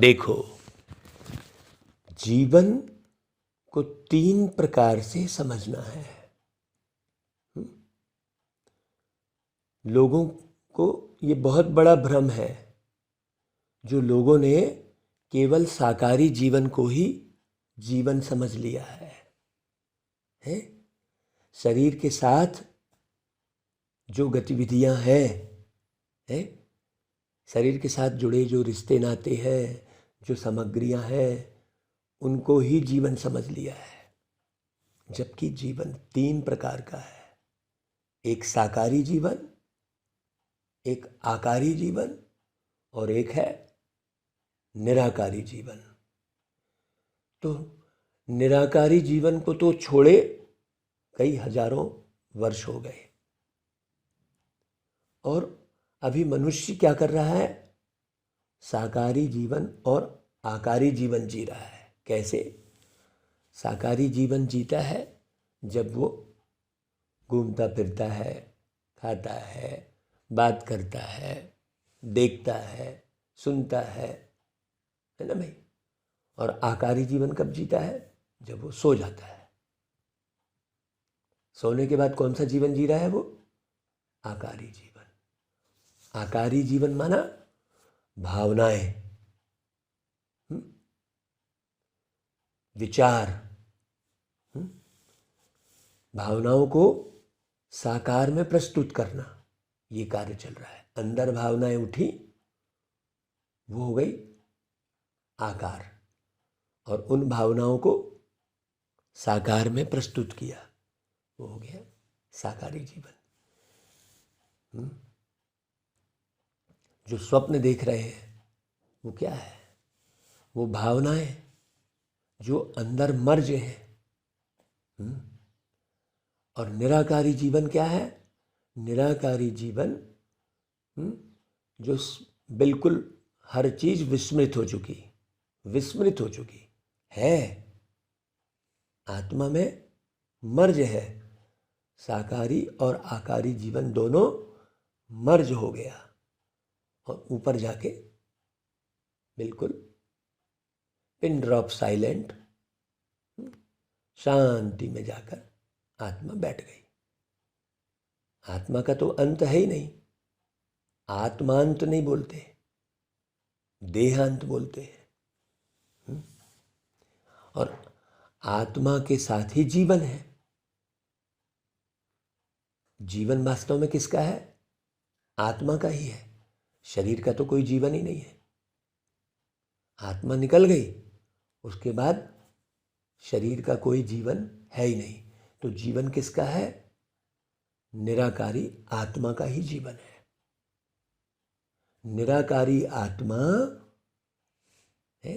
देखो, जीवन को 3 प्रकार से समझना है। लोगों को ये बहुत बड़ा भ्रम है, जो लोगों ने केवल साकारी जीवन को ही जीवन समझ लिया है? शरीर के साथ जो गतिविधियां हैं, शरीर के साथ जुड़े जो रिश्ते नाते हैं, जो सामग्रियां हैं, उनको ही जीवन समझ लिया है। जबकि जीवन 3 प्रकार का है। एक साकारी जीवन, एक आकारी जीवन और एक है निराकारी जीवन। तो निराकारी जीवन को तो छोड़े कई हजारों वर्ष हो गए, और अभी मनुष्य क्या कर रहा है? साकारी जीवन और आकारी जीवन जी रहा है। कैसे? साकारी जीवन जीता है जब वो घूमता फिरता है, खाता है, बात करता है, देखता है, सुनता है ना भाई? और आकारी जीवन कब जीता है? जब वो सो जाता है। सोने के बाद कौन सा जीवन जी रहा है वो? आकारी जीवन। आकारी जीवन माना भावनाएं, विचार, भावनाओं को साकार में प्रस्तुत करना, ये कार्य चल रहा है। अंदर भावनाएं उठी, वो हो गई आकार, और उन भावनाओं को साकार में प्रस्तुत किया, वो हो गया साकारी जीवन। जो स्वप्न देख रहे हैं वो क्या है? वो भावनाएं जो अंदर मर्ज हैं। और निराकारी जीवन क्या है? निराकारी जीवन जो बिल्कुल हर चीज विस्मृत हो चुकी है। आत्मा में मर्ज है। साकारी और आकारी जीवन दोनों मर्ज हो गया, और ऊपर जाके बिल्कुल पिन ड्रॉप साइलेंट शांति में जाकर आत्मा बैठ गई। आत्मा का तो अंत है ही नहीं। आत्मांत नहीं बोलते, देहांत बोलते हैं। और आत्मा के साथ ही जीवन है। जीवन वास्तव में किसका है? आत्मा का ही है। शरीर का तो कोई जीवन ही नहीं है। आत्मा निकल गई, उसके बाद शरीर का कोई जीवन है ही नहीं। तो जीवन किसका है? निराकारी आत्मा का ही जीवन है। निराकारी आत्मा है।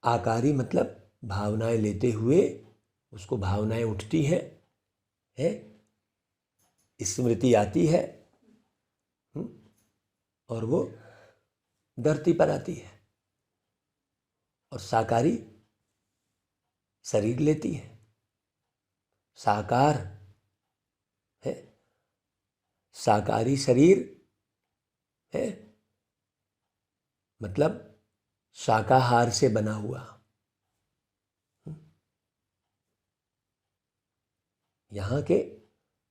आकारी मतलब भावनाएं लेते हुए उसको भावनाएं उठती हैं, स्मृति आती है, और वो धरती पर आती है। और साकारी शरीर लेती है। साकार है, साकारी शरीर है, मतलब शाकाहार से बना हुआ। यहाँ के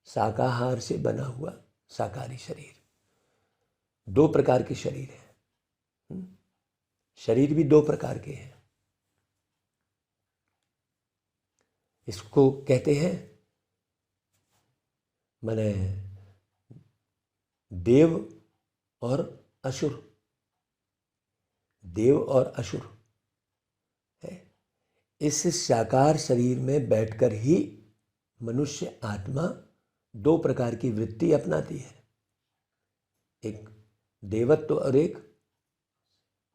शाकाहार से बना हुआ साकारी शरीर। 2 प्रकार के शरीर हैं। शरीर भी 2 प्रकार के हैं। इसको कहते हैं माने देव और असुर। देव और असुर है। इस साकार शरीर में बैठकर ही मनुष्य आत्मा 2 प्रकार की वृत्ति अपनाती है, एक देवत्व और एक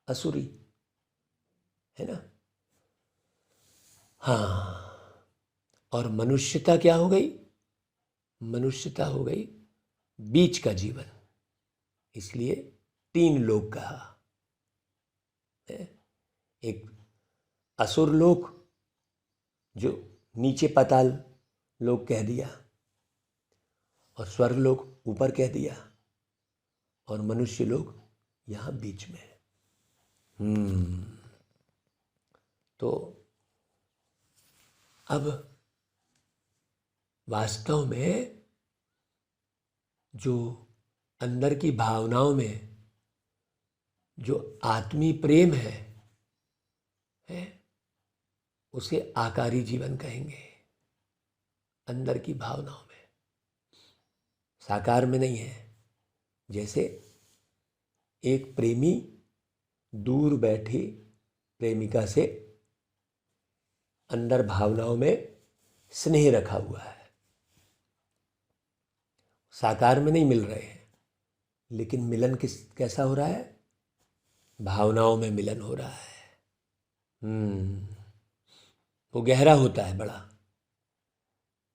असुरी, है ना? हाँ। और मनुष्यता क्या हो गई? मनुष्यता हो गई बीच का जीवन। इसलिए 3 लोक कहा। एक असुर लोक, जो नीचे पाताल लोक कह दिया, और स्वर्ग लोक ऊपर कह दिया, और मनुष्य लोक यहाँ बीच में है। तो अब वास्तव में जो अंदर की भावनाओं में जो आत्मीय प्रेम है उसे आकारी जीवन कहेंगे। अंदर की भावनाओं में, साकार में नहीं है। जैसे एक प्रेमी दूर बैठी प्रेमिका से अंदर भावनाओं में स्नेह रखा हुआ है, साकार में नहीं मिल रहे हैं, लेकिन मिलन कैसा हो रहा है? भावनाओं में मिलन हो रहा है। वो गहरा होता है,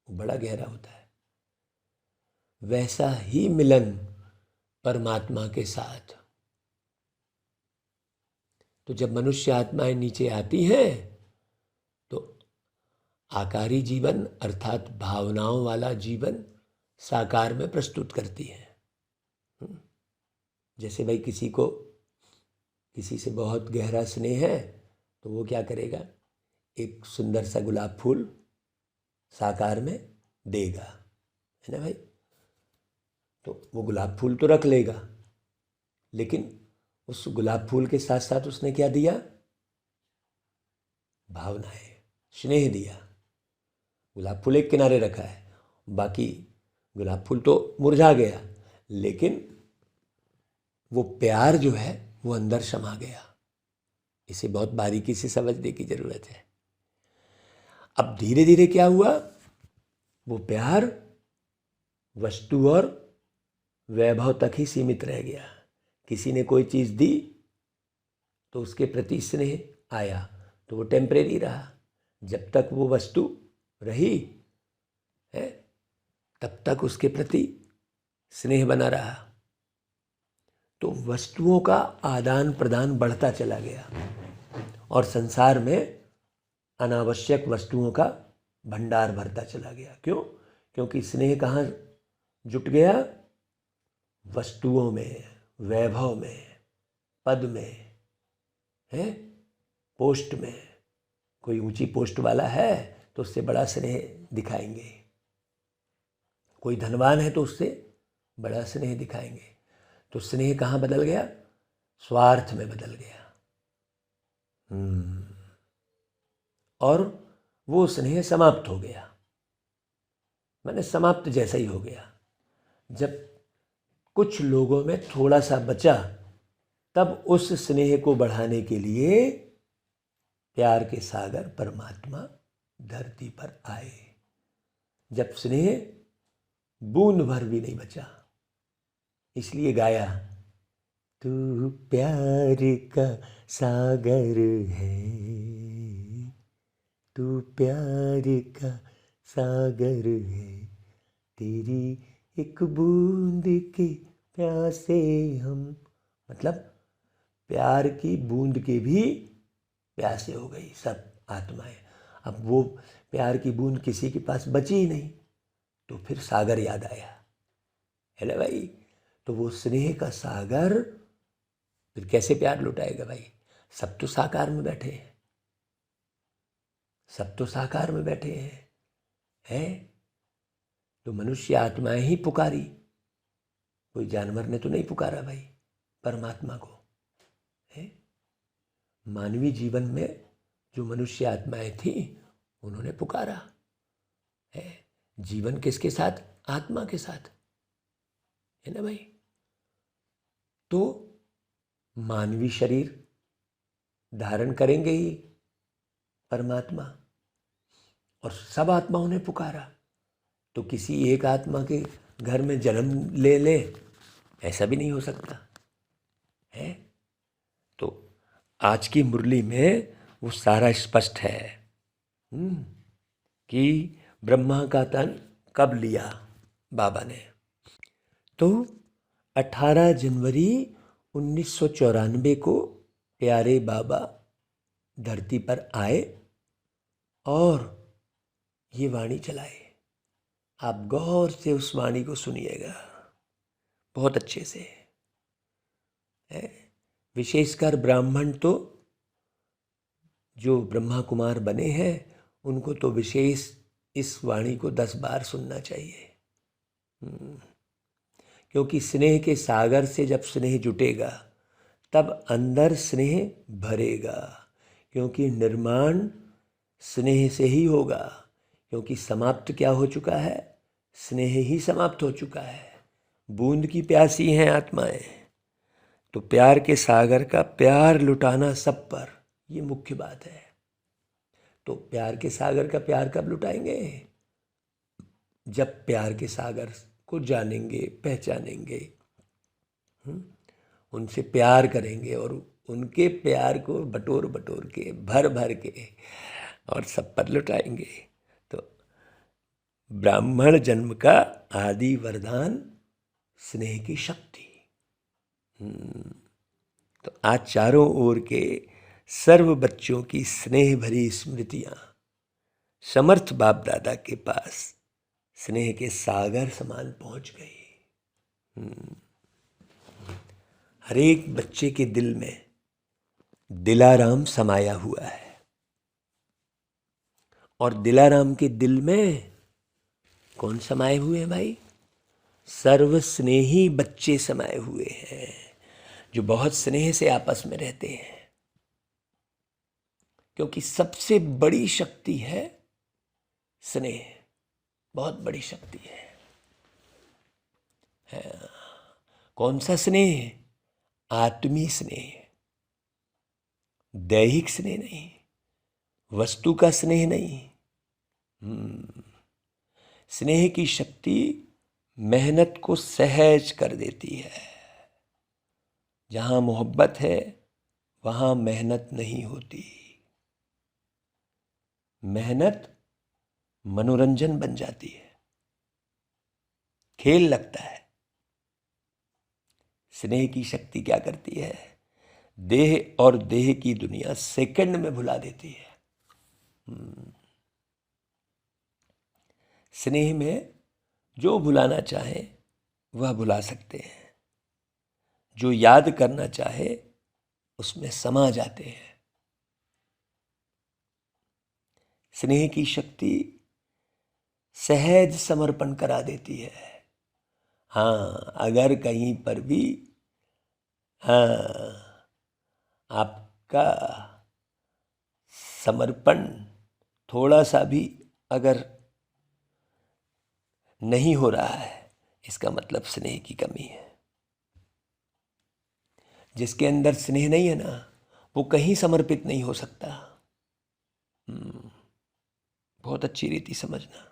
बड़ा गहरा होता है। वैसा ही मिलन परमात्मा के साथ। तो जब मनुष्य आत्माएं नीचे आती हैं तो आकारी जीवन अर्थात भावनाओं वाला जीवन साकार में प्रस्तुत करती हैं। जैसे भाई किसी से बहुत गहरा स्नेह है तो वो क्या करेगा? एक सुंदर सा गुलाब फूल साकार में देगा, है ना भाई? तो वो गुलाब फूल तो रख लेगा, लेकिन उस गुलाब फूल के साथ साथ उसने क्या दिया? भावनाएं, स्नेह दिया। गुलाब फूल एक किनारे रखा है, बाकी गुलाब फूल तो मुरझा गया, लेकिन वो प्यार जो है वो अंदर समा गया। इसे बहुत बारीकी से समझने की जरूरत है। अब धीरे धीरे क्या हुआ? वो प्यार वस्तु और वैभव तक ही सीमित रह गया। किसी ने कोई चीज़ दी तो उसके प्रति स्नेह आया, तो वो टेम्परेरी रहा। जब तक वो वस्तु रही है तब तक उसके प्रति स्नेह बना रहा। तो वस्तुओं का आदान प्रदान बढ़ता चला गया और संसार में अनावश्यक वस्तुओं का भंडार भरता चला गया। क्यों? क्योंकि स्नेह कहाँ जुट गया? वस्तुओं में, वैभव में, पद में, है पोस्ट में। कोई ऊंची पोस्ट वाला है तो उससे बड़ा स्नेह दिखाएंगे, कोई धनवान है तो उससे बड़ा स्नेह दिखाएंगे। तो स्नेह कहाँ बदल गया? स्वार्थ में बदल गया। और वो स्नेह समाप्त हो गया, मैंने समाप्त जैसा ही हो गया। जब कुछ लोगों में थोड़ा सा बचा, तब उस स्नेह को बढ़ाने के लिए प्यार के सागर परमात्मा धरती पर आए। जब स्नेह बूंद भर भी नहीं बचा, इसलिए गाया, तू प्यार का सागर है, तू प्यार का सागर है, तेरी एक बूंद के प्यासे हम। मतलब प्यार की बूंद के भी प्यासे हो गई सब आत्माएं। अब वो प्यार की बूंद किसी के पास बची ही नहीं, तो फिर सागर याद आया, है ना भाई? तो वो स्नेह का सागर फिर कैसे प्यार लुटाएगा भाई? सब तो साकार में बैठे हैं, सब तो साकार में बैठे हैं। तो मनुष्य आत्माएं ही पुकारी, कोई जानवर ने तो नहीं पुकारा भाई परमात्मा को, है? मानवीय जीवन में जो मनुष्य आत्माएं थी उन्होंने पुकारा है। जीवन किसके साथ? आत्मा के साथ, है ना भाई? तो मानवीय शरीर धारण करेंगे ही परमात्मा, और सब आत्माओं ने पुकारा। तो किसी एक आत्मा के घर में जन्म ले ऐसा भी नहीं हो सकता है। तो आज की मुरली में वो सारा स्पष्ट है कि ब्रह्मा का तन कब लिया बाबा ने। तो 18 जनवरी 1994 को प्यारे बाबा धरती पर आए और ये वाणी चलाए। आप गौर से उस वाणी को सुनिएगा बहुत अच्छे से, है? विशेषकर ब्राह्मण तो जो ब्रह्मा कुमार बने हैं उनको तो विशेष इस वाणी को 10 बार सुनना चाहिए। क्योंकि स्नेह के सागर से जब स्नेह जुटेगा तब अंदर स्नेह भरेगा, क्योंकि निर्माण स्नेह से ही होगा। क्योंकि समाप्त क्या हो चुका है? स्नेह ही समाप्त हो चुका है। बूंद की प्यासी हैं आत्माएं, तो प्यार के सागर का प्यार लुटाना सब पर, ये मुख्य बात है। तो प्यार के सागर का प्यार कब लुटाएंगे? जब प्यार के सागर को जानेंगे, पहचानेंगे, उनसे प्यार करेंगे और उनके प्यार को बटोर बटोर के, भर भर के और सब पर लुटाएंगे। तो ब्राह्मण जन्म का आदि वरदान स्नेह की शक्ति। तो आज चारों ओर के सर्व बच्चों की स्नेह भरी स्मृतियां समर्थ बाप दादा के पास स्नेह के सागर समान पहुंच गई। हर एक बच्चे के दिल में दिलाराम समाया हुआ है, और दिलाराम के दिल में कौन समाये हुए हैं भाई? सर्व स्नेही बच्चे समाये हुए हैं, जो बहुत स्नेह से आपस में रहते हैं। क्योंकि सबसे बड़ी शक्ति है स्नेह, बहुत बड़ी शक्ति है। कौन सा स्नेह? आत्मी स्नेह, दैहिक स्नेह नहीं, वस्तु का स्नेह नहीं। स्नेह की शक्ति मेहनत को सहज कर देती है। जहां मोहब्बत है वहां मेहनत नहीं होती। मेहनत मनोरंजन बन जाती है, खेल लगता है। स्नेह की शक्ति क्या करती है? देह और देह की दुनिया सेकंड में भुला देती है। स्नेह में जो भुलाना चाहे वह भुला सकते हैं, जो याद करना चाहे उसमें समा जाते हैं। स्नेह की शक्ति सहज समर्पण करा देती है। हाँ, अगर कहीं पर भी आपका समर्पण थोड़ा सा भी अगर नहीं हो रहा है, इसका मतलब स्नेह की कमी है। जिसके अंदर स्नेह नहीं है ना, वो कहीं समर्पित नहीं हो सकता। बहुत अच्छी रीति समझना,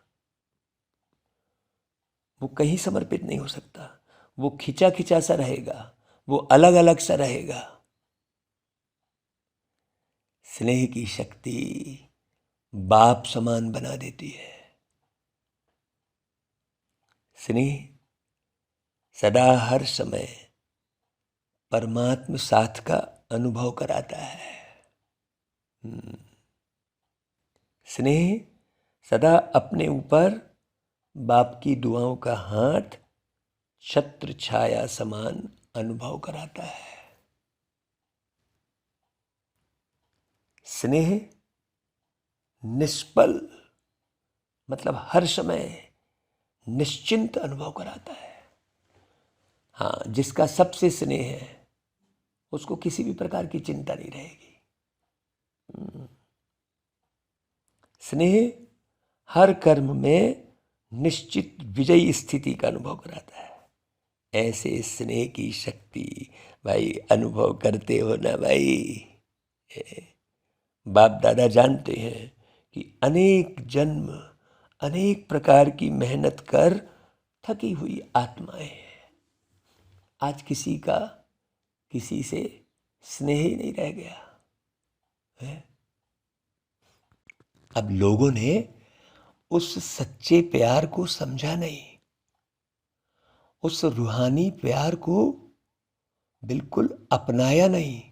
वो कहीं समर्पित नहीं हो सकता। वो खिंचा खिंचा सा रहेगा, वो अलग अलग सा रहेगा। स्नेह की शक्ति बाप समान बना देती है। स्नेह सदा हर समय परमात्म साथ का अनुभव कराता है। स्नेह सदा अपने ऊपर बाप की दुआओं का हाथ छत्र छाया समान अनुभव कराता है। स्नेह निष्पल मतलब हर समय निश्चिंत अनुभव कराता है। हाँ, जिसका सबसे स्नेह है उसको किसी भी प्रकार की चिंता नहीं रहेगी। स्नेह हर कर्म में निश्चित विजयी स्थिति का अनुभव कराता है। ऐसे स्नेह की शक्ति भाई अनुभव करते हो ना भाई। बाप दादा जानते हैं कि अनेक जन्म अनेक प्रकार की मेहनत कर थकी हुई आत्माएं हैं। आज किसी का किसी से स्नेह ही नहीं रह गया है। अब लोगों ने उस सच्चे प्यार को समझा नहीं, उस रूहानी प्यार को बिल्कुल अपनाया नहीं।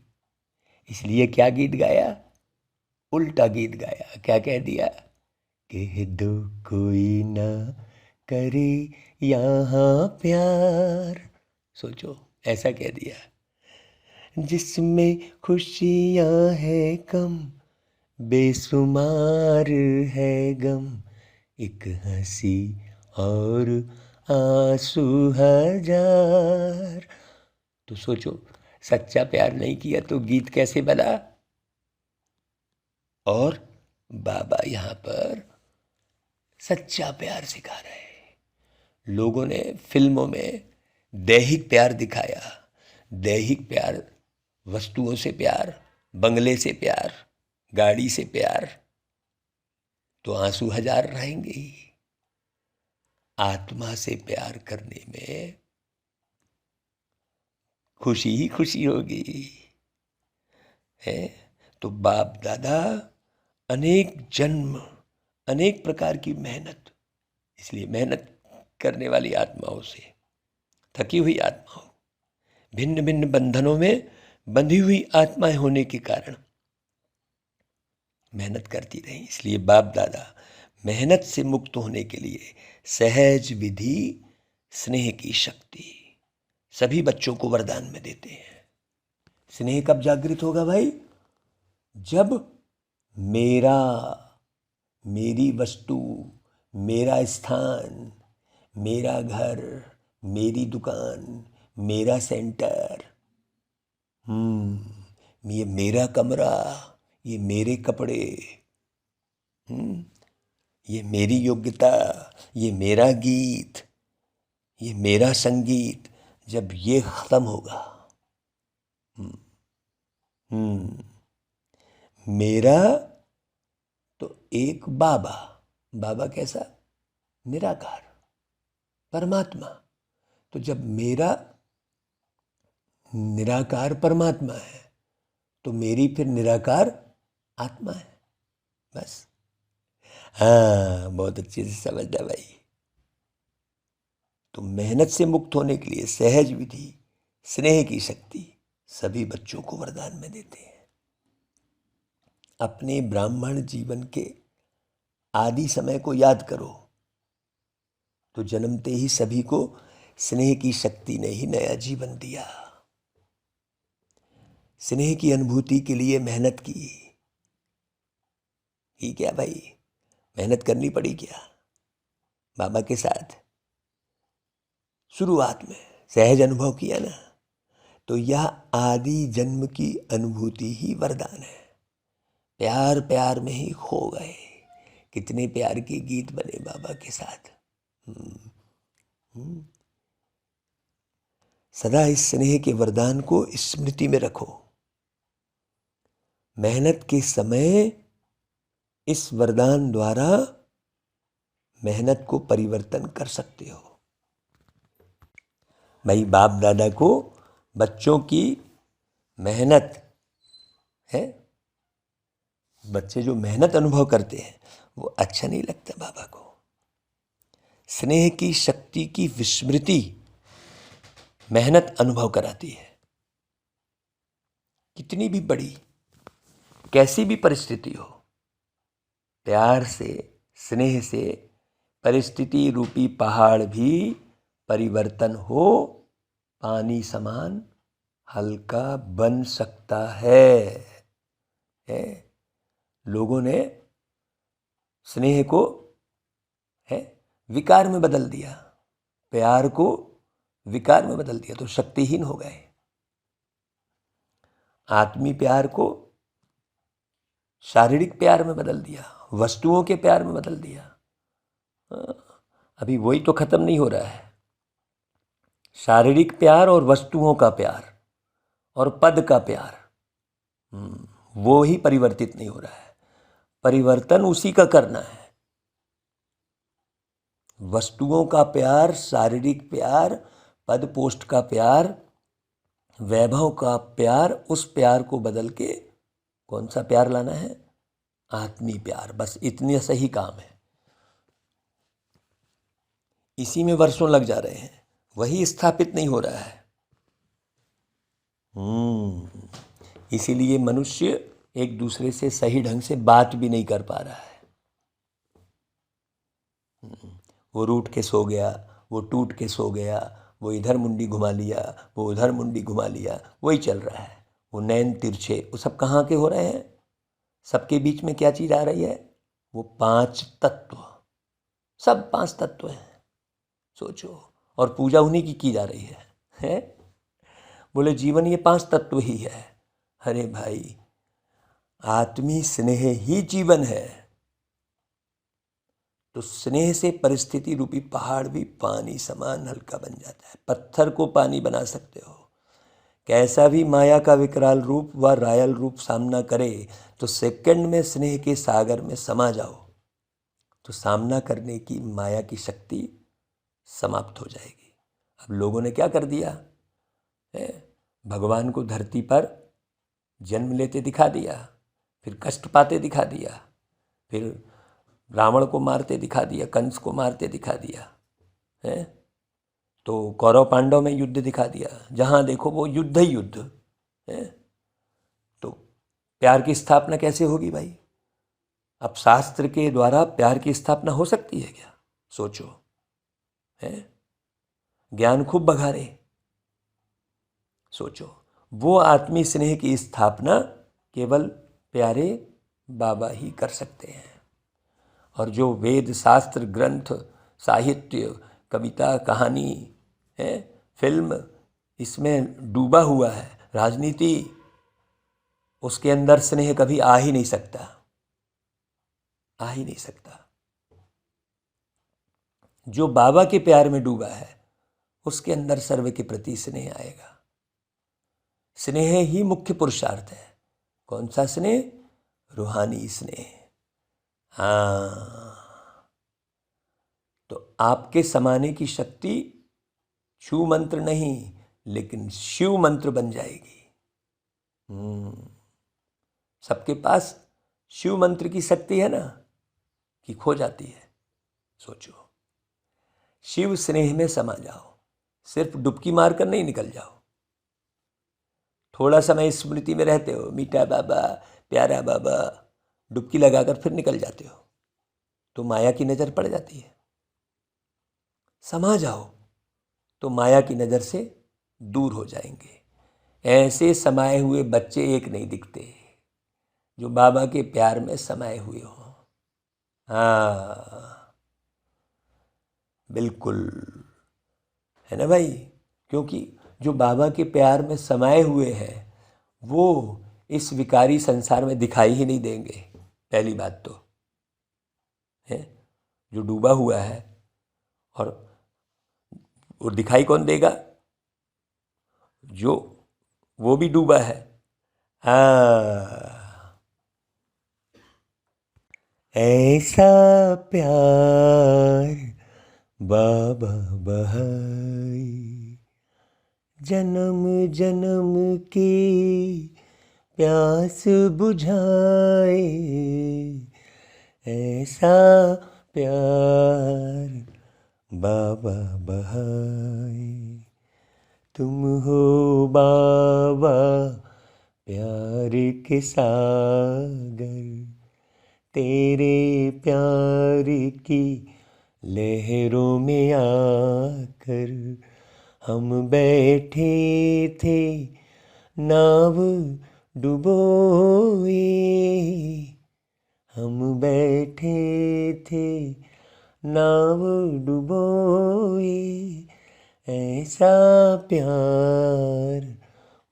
इसलिए क्या गीत गाया? उल्टा गीत गाया। क्या कह दिया? कह दो कोई ना करे यहाँ प्यार। सोचो, ऐसा कह दिया। जिसमें खुशियाँ है कम, बेशुमार है गम, एक हंसी और आंसू हजार। तो सोचो, सच्चा प्यार नहीं किया तो गीत कैसे बना। और बाबा यहाँ पर सच्चा प्यार सिखा रहे हैं। लोगों ने फिल्मों में दैहिक प्यार दिखाया, दैहिक प्यार, वस्तुओं से प्यार, बंगले से प्यार, गाड़ी से प्यार, तो आंसू हजार रहेंगे ही। आत्मा से प्यार करने में खुशी ही खुशी होगी, है। तो बाप दादा अनेक जन्म, अनेक प्रकार की मेहनत, इसलिए मेहनत करने वाली आत्माओं से, थकी हुई आत्माओं, भिन्न भिन्न बंधनों में बंधी हुई आत्माएं होने के कारण मेहनत करती रही। इसलिए बाप दादा मेहनत से मुक्त होने के लिए सहज विधि, स्नेह की शक्ति सभी बच्चों को वरदान में देते हैं। स्नेह कब जागृत होगा भाई? जब मेरा, मेरी वस्तु, मेरा स्थान, मेरा घर, मेरी दुकान, मेरा सेंटर, ये मेरा कमरा, ये मेरे कपड़े, ये मेरी योग्यता, ये मेरा गीत, ये मेरा संगीत, जब ये खत्म होगा, मेरा तो एक बाबा, बाबा कैसा? निराकार परमात्मा। तो जब मेरा निराकार परमात्मा है तो मेरी फिर निराकार आत्मा है, बस। हाँ, बहुत अच्छे से समझना भाई। तो मेहनत से मुक्त होने के लिए सहज विधि, स्नेह की शक्ति सभी बच्चों को वरदान में देते हैं। अपने ब्राह्मण जीवन के आदि समय को याद करो, तो जन्मते ही सभी को स्नेह की शक्ति ने ही नया जीवन दिया। स्नेह की अनुभूति के लिए मेहनत की क्या भाई? मेहनत करनी पड़ी क्या? बाबा के साथ शुरुआत में सहज अनुभव किया ना, तो यह आदि जन्म की अनुभूति ही वरदान है। प्यार प्यार में ही खो गए, कितने प्यार के गीत बने बाबा के साथ। सदा इस स्नेह के वरदान को स्मृति में रखो। मेहनत के समय इस वरदान द्वारा मेहनत को परिवर्तन कर सकते हो। भाई, बाप दादा को बच्चों की मेहनत है, बच्चे जो मेहनत अनुभव करते हैं वो अच्छा नहीं लगता बाबा को। स्नेह की शक्ति की विस्मृति मेहनत अनुभव कराती है। कितनी भी बड़ी, कैसी भी परिस्थिति हो, प्यार से, स्नेह से परिस्थिति रूपी पहाड़ भी परिवर्तन हो पानी समान हल्का बन सकता है। लोगों ने स्नेह को विकार में बदल दिया, प्यार को विकार में बदल दिया, तो शक्तिहीन हो गए। आत्मी प्यार को शारीरिक प्यार में बदल दिया, वस्तुओं के प्यार में बदल दिया। अभी वही तो खत्म नहीं हो रहा है। शारीरिक प्यार और वस्तुओं का प्यार और पद का प्यार, वो ही परिवर्तित नहीं हो रहा है। परिवर्तन उसी का करना है। वस्तुओं का प्यार, शारीरिक प्यार, पद पोस्ट का प्यार, वैभव का प्यार, उस प्यार को बदल के कौन सा प्यार लाना है? आत्मी प्यार। बस इतने सही काम है। इसी में वर्षों लग जा रहे हैं, वही स्थापित नहीं हो रहा है। इसीलिए मनुष्य एक दूसरे से सही ढंग से बात भी नहीं कर पा रहा है। वो रूठ के सो गया, वो टूट के सो गया, वो इधर मुंडी घुमा लिया, वो उधर मुंडी घुमा लिया, वही चल रहा है। वो नैन तिरछे, वो सब कहाँ के हो रहे हैं? सबके बीच में क्या चीज़ आ रही है? वो 5 तत्व, सब 5 तत्व हैं। सोचो, और पूजा उन्हीं की जा रही है? बोले जीवन ये 5 तत्व ही है। अरे भाई, आत्मी स्नेह ही जीवन है। तो स्नेह से परिस्थिति रूपी पहाड़ भी पानी समान हल्का बन जाता है। पत्थर को पानी बना सकते हो। कैसा भी माया का विकराल रूप व रायल रूप सामना करे, तो सेकंड में स्नेह के सागर में समा जाओ, तो सामना करने की माया की शक्ति समाप्त हो जाएगी। अब लोगों ने क्या कर दिया है? भगवान को धरती पर जन्म लेते दिखा दिया, फिर कष्ट पाते दिखा दिया, फिर रावण को मारते दिखा दिया, कंस को मारते दिखा दिया है। तो कौरव पांडव में युद्ध दिखा दिया, जहाँ देखो वो युद्ध ही युद्ध है। तो प्यार की स्थापना कैसे होगी भाई? अब शास्त्र के द्वारा प्यार की स्थापना हो सकती है क्या? सोचो, है? ज्ञान खूब बघारे। सोचो, वो आत्मी स्नेह की स्थापना केवल प्यारे बाबा ही कर सकते हैं। और जो वेद शास्त्र ग्रंथ साहित्य कविता कहानी है फिल्म इसमें डूबा हुआ है, राजनीति, उसके अंदर स्नेह कभी आ ही नहीं सकता, आ ही नहीं सकता। जो बाबा के प्यार में डूबा है उसके अंदर सर्व के प्रति स्नेह आएगा। स्नेह ही मुख्य पुरुषार्थ है। कौन सा स्नेह? रूहानी स्नेह। हाँ, तो आपके समाने की शक्ति छू मंत्र नहीं, लेकिन शिव मंत्र बन जाएगी। सबके पास शिव मंत्र की शक्ति है ना, कि खो जाती है। सोचो, शिव स्नेह में समा जाओ, सिर्फ डुबकी मारकर नहीं निकल जाओ। थोड़ा समय स्मृति में रहते हो, मीठा बाबा, प्यारा बाबा, डुबकी लगाकर फिर निकल जाते हो, तो माया की नज़र पड़ जाती है। समा जाओ तो माया की नज़र से दूर हो जाएंगे। ऐसे समाये हुए बच्चे एक नहीं दिखते जो बाबा के प्यार में समाये हुए हों। हाँ, बिल्कुल, है ना भाई? क्योंकि जो बाबा के प्यार में समाये हुए हैं वो इस विकारी संसार में दिखाई ही नहीं देंगे। पहली बात तो है, जो डूबा हुआ है, और वो दिखाई कौन देगा? जो वो भी डूबा है। हाँ, ऐसा प्यार बाबा बहाई, जन्म जन्म की प्यास बुझाए। ऐसा प्यार बाबा बहाई, तुम हो बाबा प्यार के सागर, तेरे प्यार की लहरों में आकर हम बैठे थे नाव डुबोए। हम बैठे थे नाव डुबोए, ऐसा प्यार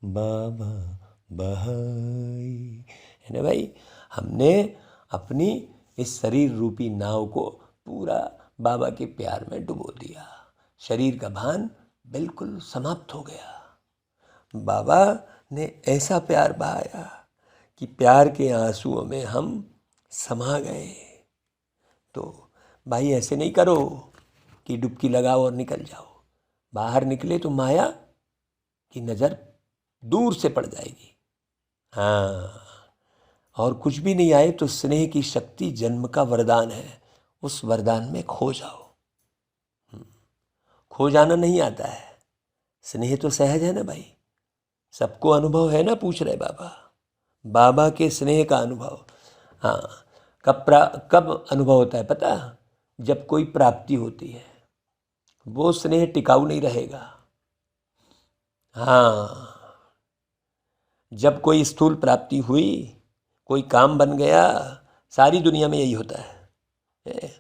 बाबा बहाई। है ना भाई? हमने अपनी इस शरीर रूपी नाव को पूरा बाबा के प्यार में डुबो दिया। शरीर का भान बिल्कुल समाप्त हो गया। बाबा ने ऐसा प्यार बहाया कि प्यार के आंसुओं में हम समा गए। तो भाई ऐसे नहीं करो कि डुबकी लगाओ और निकल जाओ। बाहर निकले तो माया की नज़र दूर से पड़ जाएगी। हाँ, और कुछ भी नहीं आए तो स्नेह की शक्ति जन्म का वरदान है, उस वरदान में खो जाओ। खो जाना नहीं आता है, स्नेह तो सहज है ना भाई, सबको अनुभव है ना। पूछ रहे बाबा, बाबा के स्नेह का अनुभव। हाँ, कब अनुभव होता है पता? जब कोई प्राप्ति होती है, वो स्नेह टिकाऊ नहीं रहेगा। हाँ, जब कोई स्थूल प्राप्ति हुई, कोई काम बन गया, सारी दुनिया में यही होता है।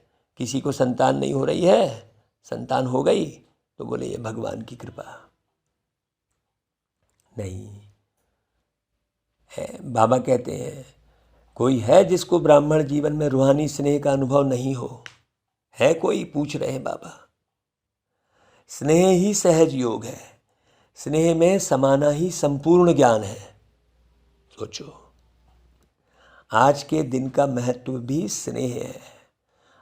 किसी को संतान नहीं हो रही है, संतान हो गई तो बोले ये भगवान की कृपा। नहीं है। बाबा कहते हैं कोई है जिसको ब्राह्मण जीवन में रूहानी स्नेह का अनुभव नहीं हो? है कोई? पूछ रहे हैं बाबा। स्नेह ही सहज योग है, स्नेह में समाना ही संपूर्ण ज्ञान है। सोचो, आज के दिन का महत्व भी स्नेह है।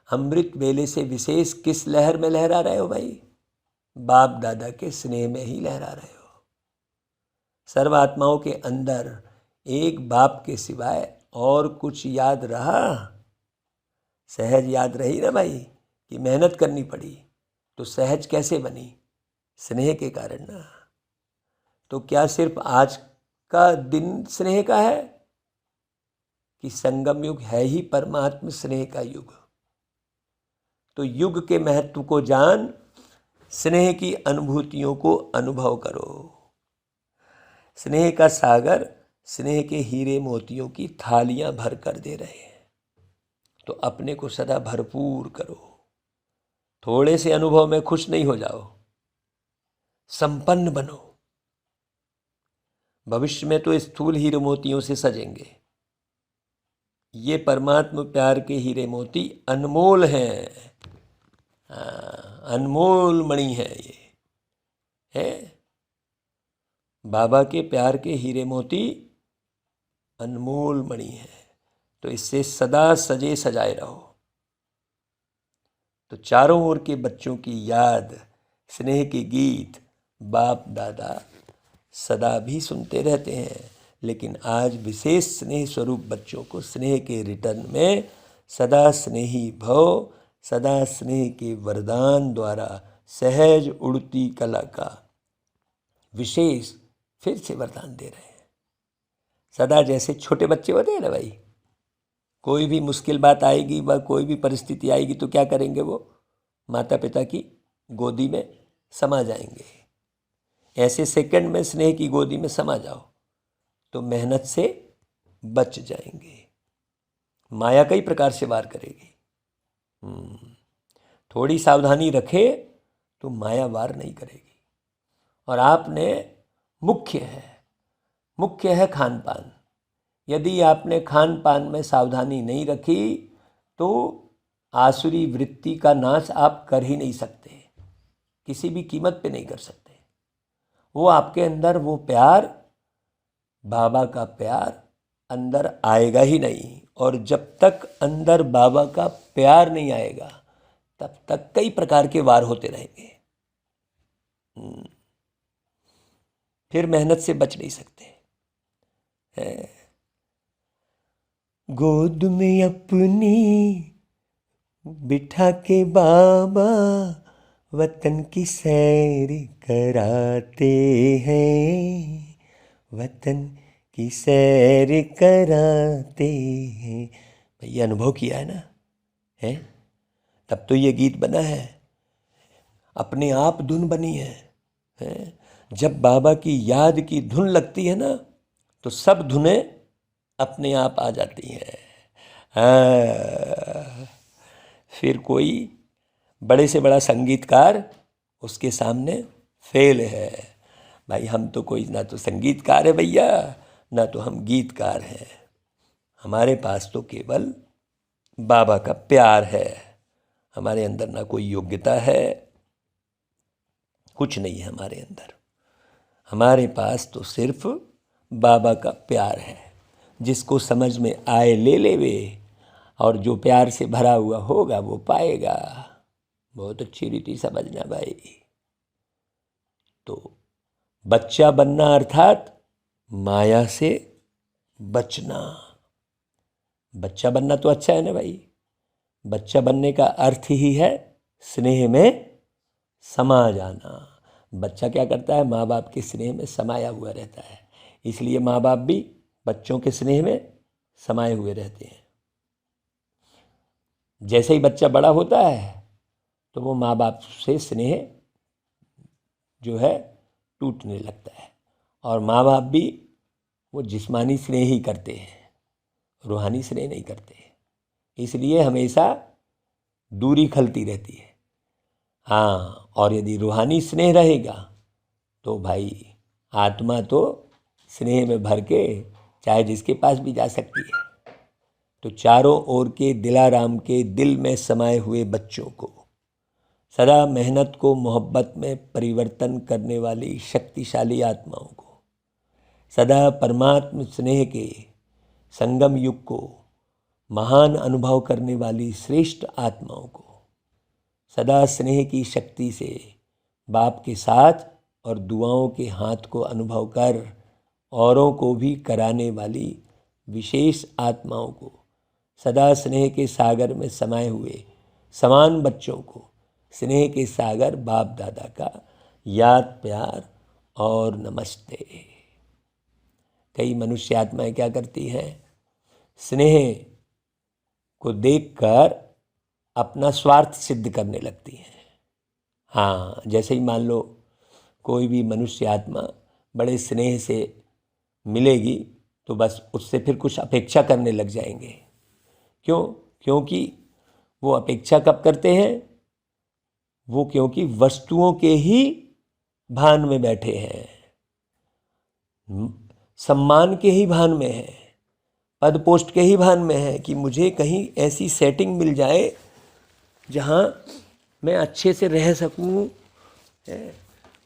अमृत वेले से विशेष किस लहर में लहरा रहे हो भाई? बाप दादा के स्नेह में ही लहरा रहे हो। सर्वात्माओं के अंदर एक बाप के सिवाय और कुछ याद रहा? सहज याद रही ना भाई, कि मेहनत करनी पड़ी। तो सहज कैसे बनी? स्नेह के कारण ना। तो क्या सिर्फ आज का दिन स्नेह का है, कि संगम युग है ही परमात्म स्नेह का युग? तो युग के महत्व को जान, स्नेह की अनुभूतियों को अनुभव करो। स्नेह का सागर स्नेह के हीरे मोतियों की थालियां भर कर दे रहे हैं। तो अपने को सदा भरपूर करो। थोड़े से अनुभव में खुश नहीं हो जाओ, संपन्न बनो। भविष्य में तो स्थूल हीरे मोतियों से सजेंगे। ये परमात्मा प्यार के हीरे मोती अनमोल हैं। अनमोल मणि है ये, है बाबा के प्यार के हीरे मोती अनमोल मणि है। तो इससे सदा सजे सजाए रहो। तो चारों ओर के बच्चों की याद, स्नेह के गीत बाप दादा सदा भी सुनते रहते हैं, लेकिन आज विशेष स्नेह स्वरूप बच्चों को स्नेह के रिटर्न में सदा स्नेही भव, सदा स्नेह के वरदान द्वारा सहज उड़ती कला का विशेष फिर से वरदान दे रहे हैं। सदा जैसे छोटे बच्चे होते हैं ना भाई, कोई भी मुश्किल बात आएगी व कोई भी परिस्थिति आएगी तो क्या करेंगे? वो माता पिता की गोदी में समा जाएंगे। ऐसे सेकंड में स्नेह की गोदी में समा जाओ तो मेहनत से बच जाएंगे। माया कई प्रकार से वार करेगी। थोड़ी सावधानी रखे तो माया वार नहीं करेगी। और आपने मुख्य है खान पान। यदि आपने खान पान में सावधानी नहीं रखी तो आसुरी वृत्ति का नाश आप कर ही नहीं सकते, किसी भी कीमत पे नहीं कर सकते। वो आपके अंदर वो प्यार, बाबा का प्यार अंदर आएगा ही नहीं। और जब तक अंदर बाबा का प्यार नहीं आएगा तब तक कई प्रकार के वार होते रहेंगे। फिर मेहनत से बच नहीं सकते। गोद में अपनी बिठा के बाबा वतन की सैर कराते हैं, वतन की सैर कराते हैं। भैया अनुभव किया है ना, है? तब तो ये गीत बना है, अपने आप धुन बनी है? जब बाबा की याद की धुन लगती है ना तो सब धुनें अपने आप आ जाती हैं। फिर कोई बड़े से बड़ा संगीतकार उसके सामने फेल है। भाई हम तो कोई ना तो संगीतकार है भैया, ना तो हम गीतकार हैं। हमारे पास तो केवल बाबा का प्यार है। हमारे अंदर ना कोई योग्यता है, कुछ नहीं है हमारे अंदर। हमारे पास तो सिर्फ बाबा का प्यार है। जिसको समझ में आए ले लेवे, और जो प्यार से भरा हुआ होगा वो पाएगा। बहुत अच्छी रीति समझना भाई। तो बच्चा बनना अर्थात माया से बचना। बच्चा बनना तो अच्छा है ना भाई। बच्चा बनने का अर्थ ही है स्नेह में समा जाना। बच्चा क्या करता है? माँ बाप के स्नेह में समाया हुआ रहता है। इसलिए माँ बाप भी बच्चों के स्नेह में समाये हुए रहते हैं। जैसे ही बच्चा बड़ा होता है तो वो माँ बाप से स्नेह जो है टूटने लगता है, और माँ बाप भी वो जिस्मानी स्नेह ही करते हैं, रूहानी स्नेह नहीं करते, इसलिए हमेशा दूरी खलती रहती है। हाँ, और यदि रूहानी स्नेह रहेगा तो भाई आत्मा तो स्नेह में भर के चाहे जिसके पास भी जा सकती है। तो चारों ओर के दिलाराम के दिल में समाये हुए बच्चों को, सदा मेहनत को मोहब्बत में परिवर्तन करने वाली शक्तिशाली आत्माओं को, सदा परमात्म स्नेह के संगम युग को महान अनुभव करने वाली श्रेष्ठ आत्माओं को, सदा स्नेह की शक्ति से बाप के साथ और दुआओं के हाथ को अनुभव कर औरों को भी कराने वाली विशेष आत्माओं को, सदा स्नेह के सागर में समाये हुए समान बच्चों को स्नेह के सागर बाप दादा का याद प्यार और नमस्ते। कई मनुष्य आत्माएं क्या करती हैं, स्नेह को देखकर अपना स्वार्थ सिद्ध करने लगती हैं। हाँ, जैसे ही मान लो कोई भी मनुष्य आत्मा बड़े स्नेह से मिलेगी तो बस उससे फिर कुछ अपेक्षा करने लग जाएंगे। क्यों? क्योंकि वो अपेक्षा कब करते हैं? वो क्योंकि वस्तुओं के ही भान में बैठे हैं, सम्मान के ही भान में हैं, पद पोस्ट के ही भान में है कि मुझे कहीं ऐसी सेटिंग मिल जाए जहाँ मैं अच्छे से रह सकूँ।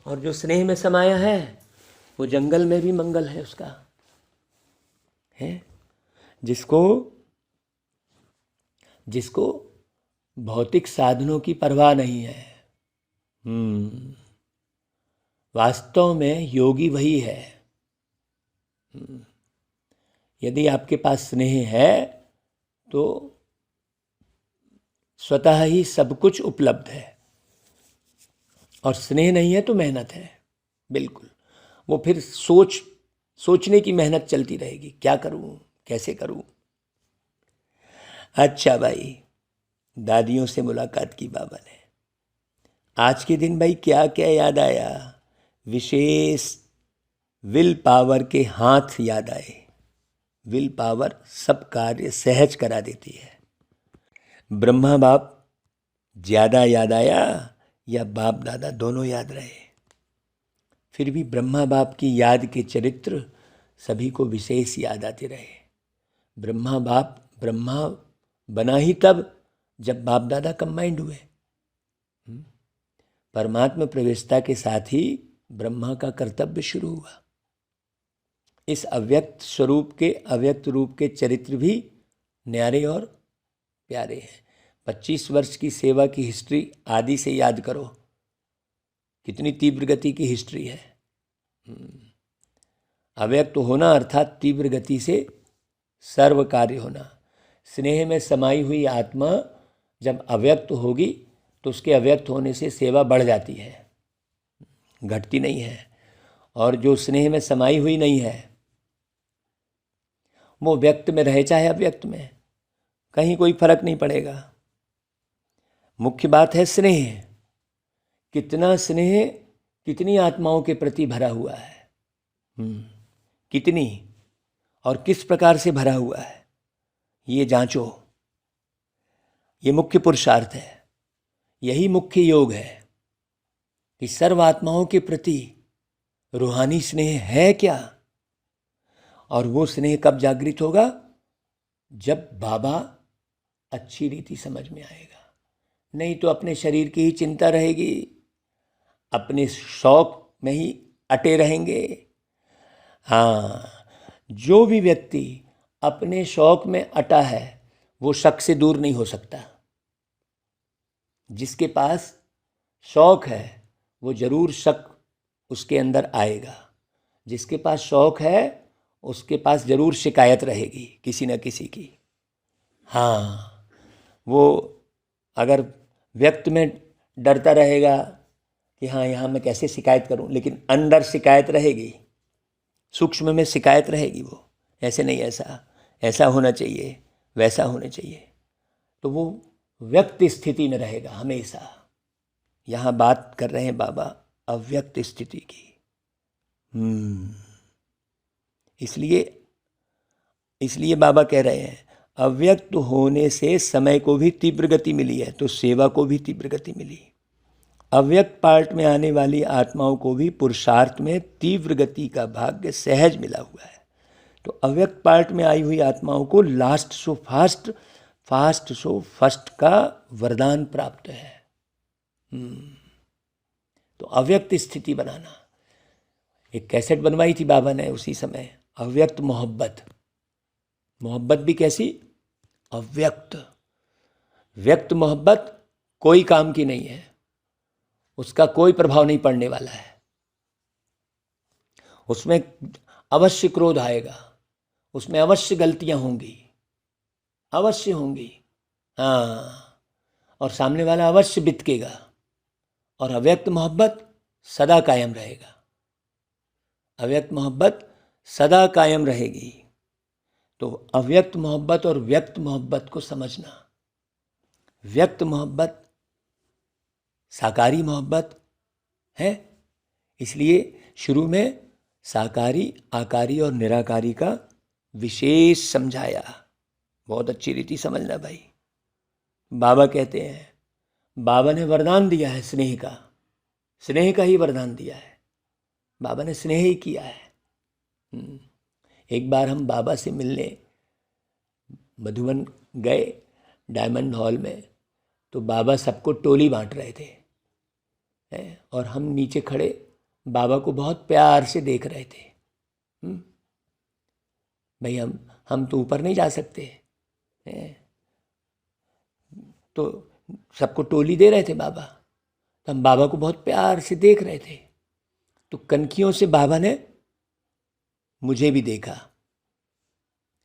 और जो स्नेह में समाया है वो जंगल में भी मंगल है उसका, है। जिसको भौतिक साधनों की परवाह नहीं है। वास्तव में योगी वही है। यदि आपके पास स्नेह है तो स्वतः ही सब कुछ उपलब्ध है, और स्नेह नहीं है तो मेहनत है। बिल्कुल, वो फिर सोचने की मेहनत चलती रहेगी, क्या करूं, कैसे करूं। अच्छा भाई, दादियों से मुलाकात की बाबा ने। आज के दिन भाई क्या क्या याद आया? विशेष विल पावर के हाथ याद आए। विल पावर सब कार्य सहज करा देती है। ब्रह्मा बाप ज़्यादा याद आया या बाप दादा दोनों याद रहे? फिर भी ब्रह्मा बाप की याद के चरित्र सभी को विशेष याद आते रहे। ब्रह्मा बाप ब्रह्मा बना ही तब जब बाप दादा कंबाइंड हुए। परमात्मा प्रवेशता के साथ ही ब्रह्मा का कर्तव्य शुरू हुआ। इस अव्यक्त स्वरूप के अव्यक्त रूप के चरित्र भी न्यारे और प्यारे हैं। 25 वर्ष की सेवा की हिस्ट्री आदि से याद करो, कितनी तीव्र गति की हिस्ट्री है। अव्यक्त होना अर्थात तीव्र गति से सर्व कार्य होना। स्नेह में समाई हुई आत्मा जब अव्यक्त होगी तो उसके अव्यक्त होने से सेवा बढ़ जाती है, घटती नहीं है। और जो स्नेह में समाई हुई नहीं है वो व्यक्त में रहे चाहे अव्यक्त में, कहीं कोई फर्क नहीं पड़ेगा। मुख्य बात है स्नेह। कितना स्नेह कितनी आत्माओं के प्रति भरा हुआ है, कितनी और किस प्रकार से भरा हुआ है, ये जांचो। ये मुख्य पुरुषार्थ है, यही मुख्य योग है कि सर्व आत्माओं के प्रति रूहानी स्नेह है क्या। और वो स्नेह कब जागृत होगा? जब बाबा अच्छी रीति समझ में आएगा। नहीं तो अपने शरीर की ही चिंता रहेगी, अपने शौक में ही अटे रहेंगे। हाँ, जो भी व्यक्ति अपने शौक में अटा है वो शक से दूर नहीं हो सकता। जिसके पास शौक है वो जरूर शक उसके अंदर आएगा। जिसके पास शौक है उसके पास जरूर शिकायत रहेगी किसी न किसी की। हाँ, वो अगर व्यक्त में डरता रहेगा कि हाँ यहाँ मैं कैसे शिकायत करूं, लेकिन अंदर शिकायत रहेगी, सूक्ष्म में शिकायत रहेगी। वो ऐसे नहीं, ऐसा होना चाहिए, वैसा होना चाहिए, तो वो व्यक्त स्थिति में रहेगा हमेशा। यहाँ बात कर रहे हैं बाबा अव्यक्त स्थिति की। इसलिए बाबा कह रहे हैं अव्यक्त होने से समय को भी तीव्र गति मिली है, तो सेवा को भी तीव्र गति मिली। अव्यक्त पार्ट में आने वाली आत्माओं को भी पुरुषार्थ में तीव्र गति का भाग्य सहज मिला हुआ है। तो अव्यक्त पार्ट में आई हुई आत्माओं को last so fast, fast so first का वरदान प्राप्त है। तो अव्यक्त स्थिति बनाना, एक कैसेट बनवाई थी बाबा ने उसी समय, अव्यक्त मोहब्बत। मोहब्बत भी कैसी? अव्यक्त। व्यक्त मोहब्बत कोई काम की नहीं है, उसका कोई प्रभाव नहीं पड़ने वाला है, उसमें अवश्य क्रोध आएगा, उसमें अवश्य गलतियां होंगी, अवश्य होंगी, हाँ, और सामने वाला अवश्य बितकेगा। और अव्यक्त मोहब्बत सदा कायम रहेगा, अव्यक्त मोहब्बत सदा कायम रहेगी। तो अव्यक्त मोहब्बत और व्यक्त मोहब्बत को समझना। व्यक्त मोहब्बत साकारी मोहब्बत है, इसलिए शुरू में साकारी, आकारी और निराकारी का विशेष समझाया। बहुत अच्छी रीति समझना भाई। बाबा कहते हैं, बाबा ने वरदान दिया है स्नेह का, स्नेह का ही वरदान दिया है, बाबा ने स्नेह ही किया है। एक बार हम बाबा से मिलने मधुबन गए डायमंड हॉल में, तो बाबा सबको टोली बांट रहे थे और हम नीचे खड़े बाबा को बहुत प्यार से देख रहे थे। भाई हम तो ऊपर नहीं जा सकते, तो सबको टोली दे रहे थे बाबा, तो हम बाबा को बहुत प्यार से देख रहे थे। तो कनखियों से बाबा ने मुझे भी देखा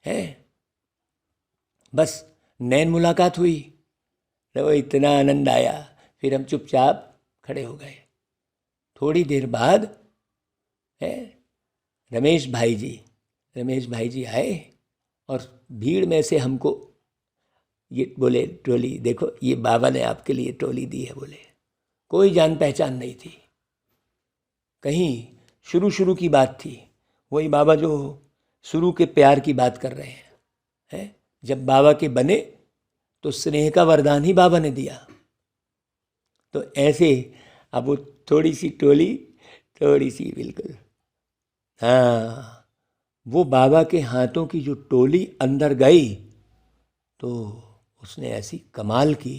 है, बस नैन मुलाकात हुई, तो इतना आनंद आया। फिर हम चुपचाप खड़े हो गए। थोड़ी देर बाद रमेश भाई जी आए और भीड़ में से हमको ये बोले, टोली देखो, ये बाबा ने आपके लिए टोली दी है। बोले कोई जान पहचान नहीं थी, कहीं शुरू की बात थी, वही बाबा जो शुरू के प्यार की बात कर रहे हैं। जब बाबा के बने तो स्नेह का वरदान ही बाबा ने दिया। तो ऐसे अब वो थोड़ी सी टोली, थोड़ी सी बिल्कुल, हाँ, वो बाबा के हाथों की जो टोली अंदर गई तो उसने ऐसी कमाल की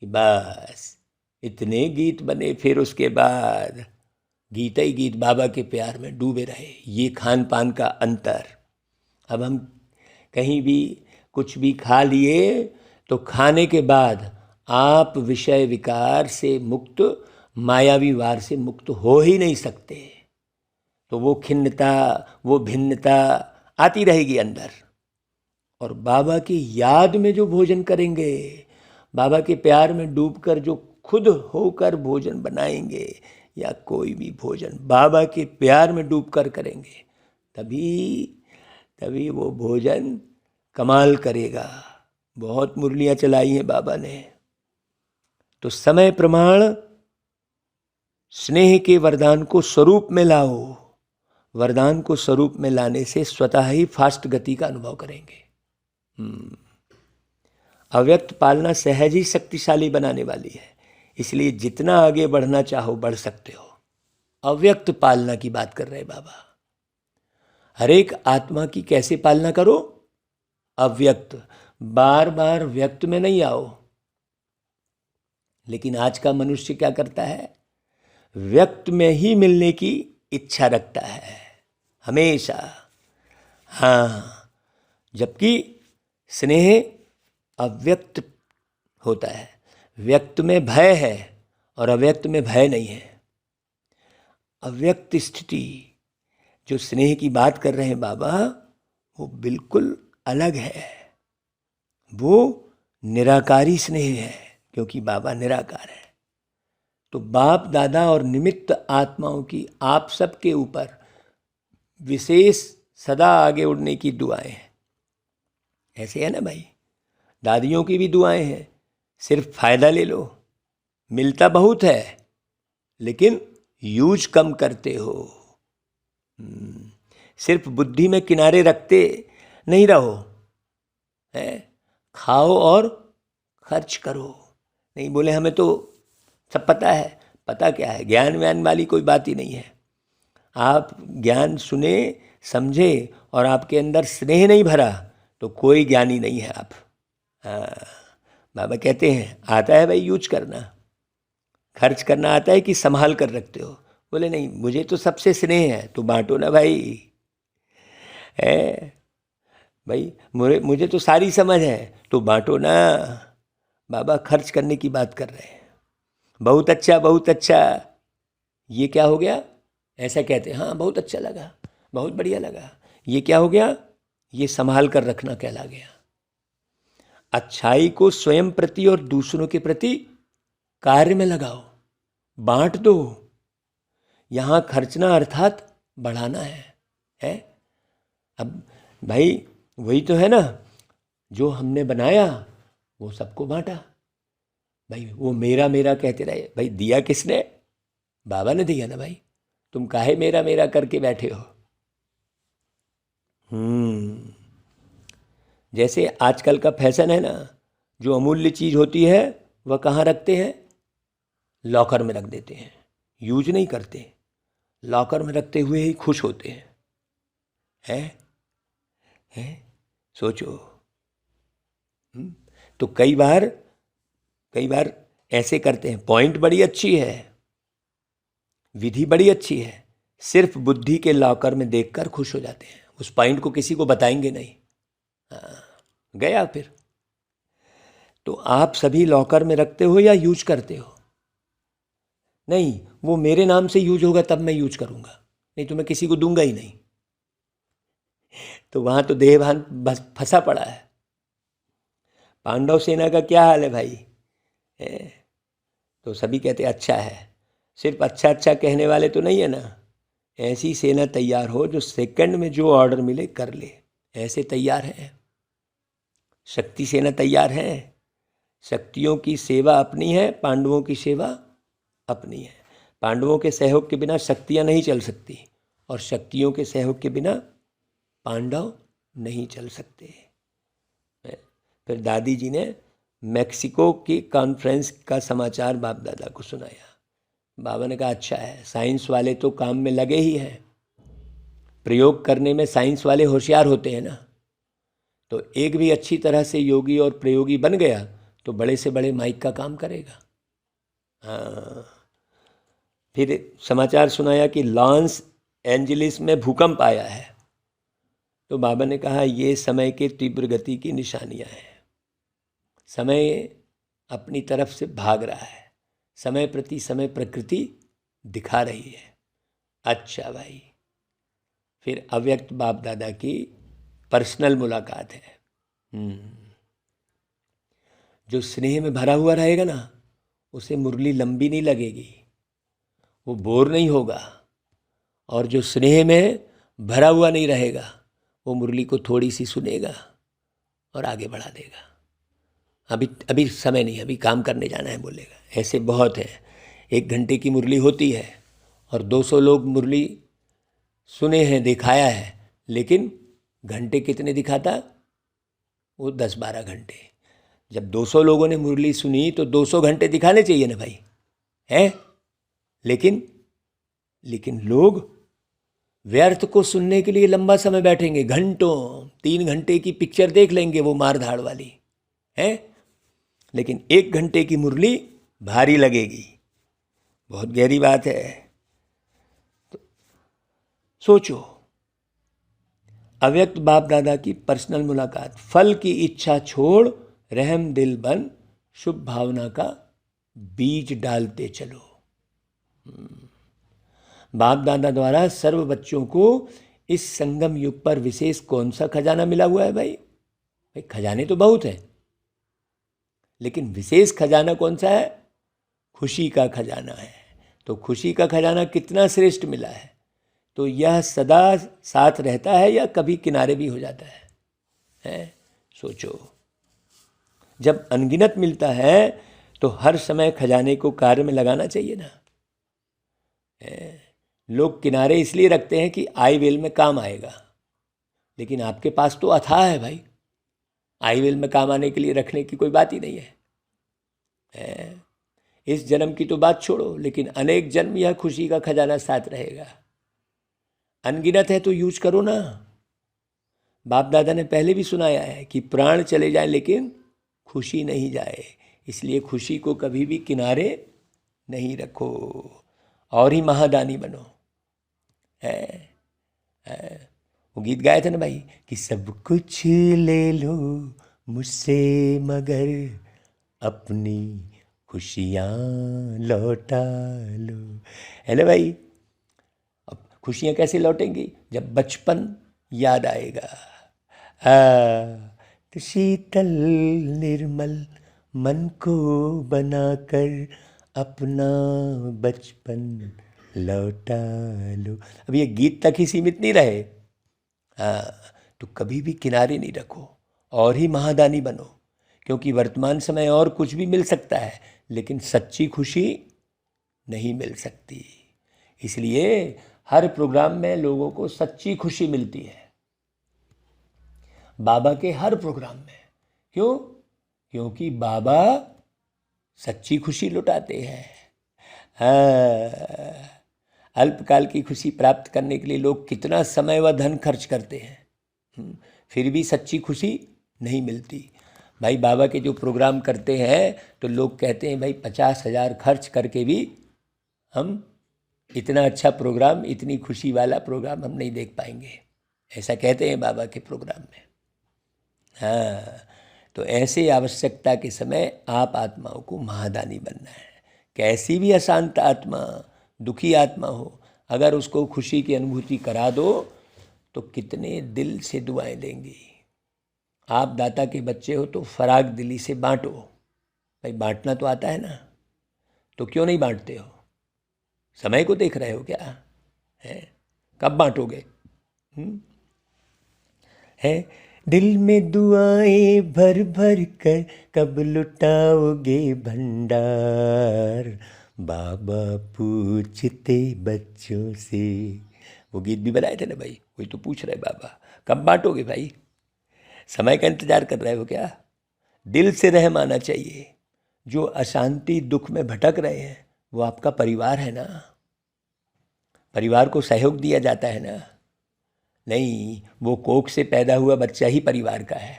कि बस इतने गीत बने। फिर उसके बाद गीत ही गीत बाबा के प्यार में डूबे रहे। ये खान पान का अंतर। अब हम कहीं भी कुछ भी खा लिए तो खाने के बाद आप विषय विकार से मुक्त, मायावी वार से मुक्त हो ही नहीं सकते। तो वो खिन्नता, वो भिन्नता आती रहेगी अंदर। और बाबा की याद में जो भोजन करेंगे, बाबा के प्यार में डूबकर जो खुद होकर भोजन बनाएंगे, या कोई भी भोजन बाबा के प्यार में डूबकर करेंगे, तभी वो भोजन कमाल करेगा। बहुत मुरलियाँ चलाई हैं बाबा ने। तो समय प्रमाण स्नेह के वरदान को स्वरूप में लाओ। वरदान को स्वरूप में लाने से स्वतः ही फास्ट गति का अनुभव करेंगे। अव्यक्त पालना सहज ही शक्तिशाली बनाने वाली है, इसलिए जितना आगे बढ़ना चाहो बढ़ सकते हो। अव्यक्त पालना की बात कर रहे बाबा। हर एक आत्मा की कैसे पालना करो? अव्यक्त। बार बार व्यक्त में नहीं आओ। लेकिन आज का मनुष्य क्या करता है? व्यक्त में ही मिलने की इच्छा रखता है हमेशा। हाँ, जबकि स्नेह अव्यक्त होता है। व्यक्त में भय है और अव्यक्त में भय नहीं है। अव्यक्त स्थिति जो स्नेह की बात कर रहे हैं बाबा, वो बिल्कुल अलग है। वो निराकारी स्नेह है, क्योंकि बाबा निराकार है। तो बाप दादा और निमित्त आत्माओं की आप सबके ऊपर विशेष सदा आगे उड़ने की दुआएं हैं। ऐसे है ना भाई, दादियों की भी दुआएं हैं। सिर्फ फायदा ले लो, मिलता बहुत है लेकिन यूज कम करते हो। सिर्फ बुद्धि में किनारे रखते नहीं रहो, है, खाओ और खर्च करो। नहीं बोले हमें तो सब पता है, पता क्या है, ज्ञान व्यान वाली कोई बात ही नहीं है। आप ज्ञान सुने समझे और आपके अंदर स्नेह नहीं भरा तो कोई ज्ञानी नहीं है आप। बाबा कहते हैं आता है भाई यूज करना, खर्च करना आता है कि संभाल कर रखते हो? बोले नहीं, मुझे तो सबसे स्नेह है, तो बांटो ना भाई, है भाई, मुझे तो सारी समझ है, तो बांटो ना। बाबा खर्च करने की बात कर रहे हैं। बहुत अच्छा बहुत अच्छा, ये क्या हो गया? ऐसा कहते हैं, हाँ बहुत अच्छा लगा, बहुत बढ़िया लगा। ये क्या हो गया? ये संभाल कर रखना कहला गया। अच्छाई को स्वयं प्रति और दूसरों के प्रति कार्य में लगाओ, बांट दो। यहाँ खर्चना अर्थात बढ़ाना है? अब भाई वही तो है ना, जो हमने बनाया वो सबको बांटा। भाई वो मेरा मेरा कहते रहे, भाई दिया किसने? बाबा ने दिया ना भाई, तुम काहे मेरा मेरा करके बैठे हो? जैसे आजकल का फैशन है ना, जो अमूल्य चीज़ होती है वह कहाँ रखते हैं? लॉकर में रख देते हैं, यूज नहीं करते। लॉकर में रखते हुए ही खुश होते हैं। सोचो। तो कई बार ऐसे करते हैं, पॉइंट बड़ी अच्छी है, विधि बड़ी अच्छी है, सिर्फ बुद्धि के लॉकर में देखकर खुश हो जाते हैं, उस पॉइंट को किसी को बताएंगे नहीं। गया फिर। तो आप सभी लॉकर में रखते हो या यूज करते हो? नहीं, वो मेरे नाम से यूज होगा तब मैं यूज करूंगा, नहीं तो मैं किसी को दूंगा ही नहीं। तो वहां तो देहभान बस फंसा पड़ा है। पांडव सेना का क्या हाल है भाई? तो सभी कहते अच्छा है, सिर्फ अच्छा अच्छा कहने वाले तो नहीं है ना। ऐसी सेना तैयार हो जो सेकंड में जो ऑर्डर मिले कर ले, ऐसे तैयार है। शक्ति सेना तैयार है। शक्तियों की सेवा अपनी है, पांडवों की सेवा अपनी है। पांडवों के सहयोग के बिना शक्तियाँ नहीं चल सकती, और शक्तियों के सहयोग के बिना पांडव नहीं चल सकते। फिर दादी जी ने मैक्सिको की कॉन्फ्रेंस का समाचार बाप दादा को सुनाया। बाबा ने कहा अच्छा है, साइंस वाले तो काम में लगे ही हैं, प्रयोग करने में साइंस वाले होशियार होते हैं ना। तो एक भी अच्छी तरह से योगी और प्रयोगी बन गया तो बड़े से बड़े माइक का काम करेगा। हाँ। फिर समाचार सुनाया कि लॉस एंजलिस में भूकंप आया है। तो बाबा ने कहा ये समय के तीव्र गति की निशानियां हैं। समय अपनी तरफ से भाग रहा है, समय प्रति समय प्रकृति दिखा रही है। अच्छा भाई। फिर अव्यक्त बाप दादा की पर्सनल मुलाकात है। जो स्नेह में भरा हुआ रहेगा ना, उसे मुरली लंबी नहीं लगेगी, वो बोर नहीं होगा। और जो स्नेह में भरा हुआ नहीं रहेगा, वो मुरली को थोड़ी सी सुनेगा और आगे बढ़ा देगा। अभी समय नहीं, अभी काम करने जाना है बोलेगा। ऐसे बहुत है। 1 घंटे की मुरली होती है और 200 लोग मुरली सुने हैं, दिखाया है, लेकिन घंटे कितने दिखाता? वो 10-12 घंटे। जब 200 लोगों ने मुरली सुनी तो 200 घंटे दिखाने चाहिए ना भाई, है? लेकिन लोग व्यर्थ को सुनने के लिए लंबा समय बैठेंगे, घंटों। 3 घंटे की पिक्चर देख लेंगे वो मार धाड़ वाली, है? लेकिन 1 घंटे की मुरली भारी लगेगी। बहुत गहरी बात है। तो सोचो, अव्यक्त बाप दादा की पर्सनल मुलाकात। फल की इच्छा छोड़ रहम दिल बन, शुभ भावना का बीज डालते चलो। बाप दादा द्वारा सर्व बच्चों को इस संगम युग पर विशेष कौन सा खजाना मिला हुआ है भाई? भाई खजाने तो बहुत हैं, लेकिन विशेष खजाना कौन सा है? खुशी का खजाना है। तो खुशी का खजाना कितना श्रेष्ठ मिला है? तो यह सदा साथ रहता है या कभी किनारे भी हो जाता है? सोचो। जब अनगिनत मिलता है तो हर समय खजाने को कार्य में लगाना चाहिए ना। लोग किनारे इसलिए रखते हैं कि आई विल में काम आएगा, लेकिन आपके पास तो अथाह है भाई, आई विल में काम आने के लिए रखने की कोई बात ही नहीं है। इस जन्म की तो बात छोड़ो, लेकिन अनेक जन्म यह खुशी का खजाना साथ रहेगा। अनगिनत है तो यूज करो ना। बाप दादा ने पहले भी सुनाया है कि प्राण चले जाए लेकिन खुशी नहीं जाए, इसलिए खुशी को कभी भी किनारे नहीं रखो और ही महादानी बनो। वो गीत गाए थे ना भाई कि सब कुछ ले लो मुझसे मगर अपनी खुशियाँ लौटा लो, है ना भाई। अब खुशियाँ कैसे लौटेंगी? जब बचपन याद आएगा। तो शीतल निर्मल मन को बनाकर अपना बचपन लौटा लो। अब ये गीत तक ही सीमित नहीं रहे। तो कभी भी किनारे नहीं रखो और ही महादानी बनो, क्योंकि वर्तमान समय और कुछ भी मिल सकता है लेकिन सच्ची खुशी नहीं मिल सकती। इसलिए हर प्रोग्राम में लोगों को सच्ची खुशी मिलती है, बाबा के हर प्रोग्राम में। क्यों? क्योंकि बाबा सच्ची खुशी लुटाते हैं। अल्पकाल की खुशी प्राप्त करने के लिए लोग कितना समय व धन खर्च करते हैं, फिर भी सच्ची खुशी नहीं मिलती। भाई बाबा के जो प्रोग्राम करते हैं तो लोग कहते हैं भाई 50,000 खर्च करके भी हम इतना अच्छा प्रोग्राम, इतनी खुशी वाला प्रोग्राम हम नहीं देख पाएंगे, ऐसा कहते हैं बाबा के प्रोग्राम में। तो ऐसे आवश्यकता के समय आप आत्माओं को महादानी बनना है। कैसी भी अशांत आत्मा, दुखी आत्मा हो, अगर उसको खुशी की अनुभूति करा दो तो कितने दिल से दुआएं देंगी। आप दाता के बच्चे हो तो फराग दिली से बांटो। भाई बांटना तो आता है ना, तो क्यों नहीं बांटते हो? समय को देख रहे हो क्या? है कब बांटोगे? है दिल में दुआएं भर भर कर कब लुटाओगे भंडार, बाबा पूछते बच्चों से। वो गीत भी बनाए थे ना भाई, वही तो पूछ रहे बाबा कब बांटोगे भाई? समय का इंतजार कर रहे हो क्या? दिल से रहम आना चाहिए। जो अशांति दुख में भटक रहे हैं वो आपका परिवार है ना, परिवार को सहयोग दिया जाता है ना। नहीं, वो कोख से पैदा हुआ बच्चा ही परिवार का है।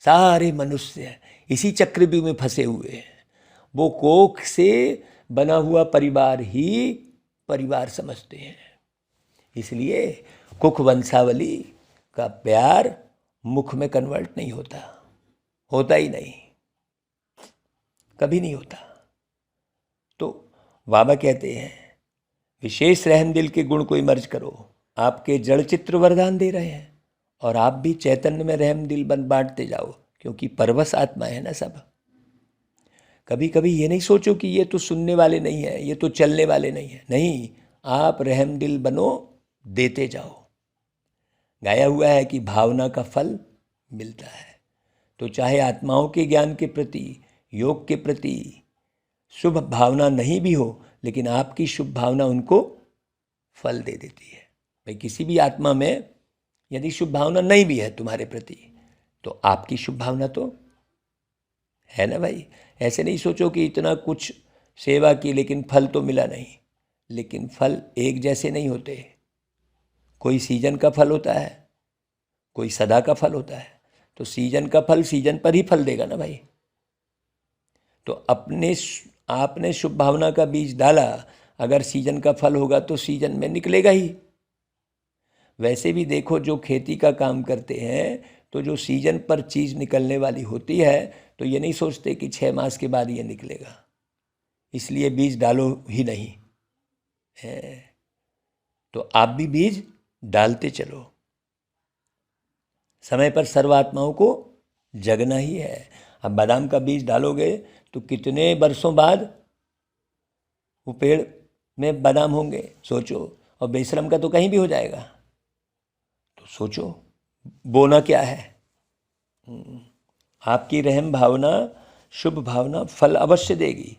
सारे मनुष्य इसी चक्रव्यूह में फंसे हुए हैं। वो कोख से बना हुआ परिवार ही परिवार समझते हैं। इसलिए कुख वंशावली का प्यार मुख में कन्वर्ट नहीं होता, होता ही नहीं, कभी नहीं होता। तो बाबा कहते हैं विशेष रहम दिल के गुण को इमर्ज करो। आपके जड़ चित्र वरदान दे रहे हैं और आप भी चैतन्य में रहम दिल बन बांटते जाओ, क्योंकि परवश आत्मा है ना सब। कभी कभी ये नहीं सोचो कि ये तो सुनने वाले नहीं है, ये तो चलने वाले नहीं है। नहीं, आप रहम दिल बनो, देते जाओ। गाया हुआ है कि भावना का फल मिलता है। तो चाहे आत्माओं के ज्ञान के प्रति, योग के प्रति शुभ भावना नहीं भी हो, लेकिन आपकी शुभ भावना उनको फल दे देती है। भाई किसी भी आत्मा में यदि शुभ भावना नहीं भी है तुम्हारे प्रति, तो आपकी शुभ भावना तो है ना भाई। ऐसे नहीं सोचो कि इतना कुछ सेवा की लेकिन फल तो मिला नहीं। लेकिन फल एक जैसे नहीं होते। कोई सीजन का फल होता है, कोई सदा का फल होता है। तो सीजन का फल सीजन पर ही फल देगा ना भाई। तो आपने शुभ भावना का बीज डाला, अगर सीजन का फल होगा तो सीजन में निकलेगा ही। वैसे भी देखो, जो खेती का काम करते हैं तो जो सीजन पर चीज़ निकलने वाली होती है तो ये नहीं सोचते कि 6 मास के बाद ये निकलेगा, इसलिए बीज डालो ही नहीं है। तो आप भी बीज डालते चलो। समय पर सर्वात्माओं को जगना ही है। अब बादाम का बीज डालोगे तो कितने वर्षों बाद वो पेड़ में बादाम होंगे, सोचो। और बेशरम का तो कहीं भी हो जाएगा। तो सोचो बोना क्या है। आपकी रहम भावना, शुभ भावना फल अवश्य देगी।